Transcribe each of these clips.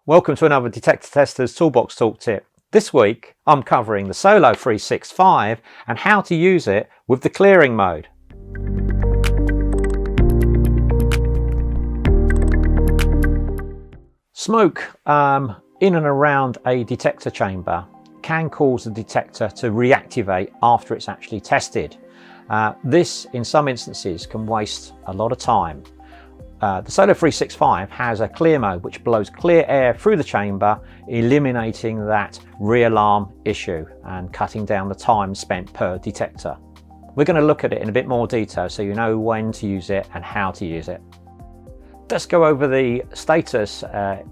Welcome to another Detectortesters Toolbox Talk tip. This week I'm covering the Solo 365 and how to use it with the clearing mode. Smoke in and around a detector chamber can cause the detector to reactivate after it's actually tested. This in some instances can waste a lot of time. The Solo 365 has a clear mode which blows clear air through the chamber, eliminating that re-alarm issue and cutting down the time spent per detector. We're going to look at it in a bit more detail so you know when to use it and how to use it. Let's go over the status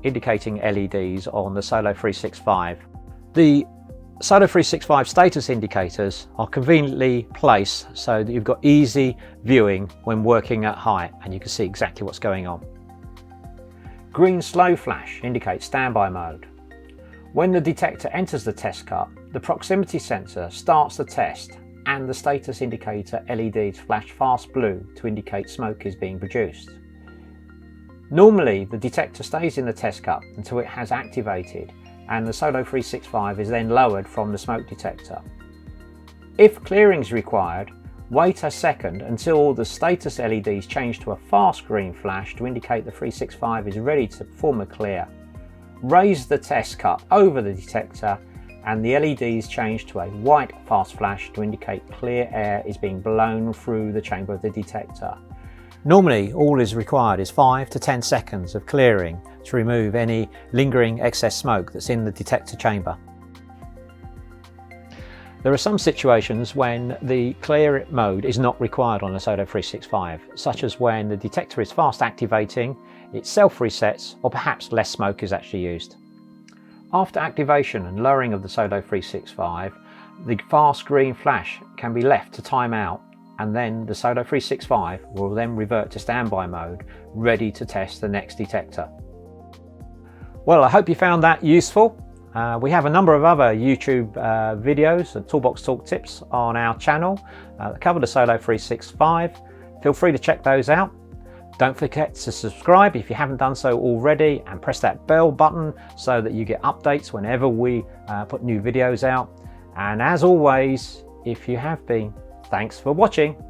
indicating LEDs on the Solo 365. The Solo 365 status indicators are conveniently placed so that you've got easy viewing when working at height and you can see exactly what's going on. Green slow flash indicates standby mode. When the detector enters the test cut, the proximity sensor starts the test and the status indicator LEDs flash fast blue to indicate smoke is being produced. Normally the detector stays in the test cut until it has activated and the Solo 365 is then lowered from the smoke detector. If clearing is required, wait a second until the status LEDs change to a fast green flash to indicate the 365 is ready to perform a clear. Raise the test cut over the detector and the LEDs change to a white fast flash to indicate clear air is being blown through the chamber of the detector. Normally, all is required is 5 to 10 seconds of clearing to remove any lingering excess smoke that's in the detector chamber. There are some situations when the clear mode is not required on the Solo 365, such as when the detector is fast activating, it self-resets, or perhaps less smoke is actually used. After activation and lowering of the Solo 365, the fast green flash can be left to time out, and then the Solo 365 will then revert to standby mode, ready to test the next detector. Well, I hope you found that useful. We have a number of other YouTube videos and Toolbox Talk tips on our channel that cover the Solo 365. Feel free to check those out. Don't forget to subscribe if you haven't done so already, and press that bell button so that you get updates whenever we put new videos out. And as always, if you have been, thanks for watching.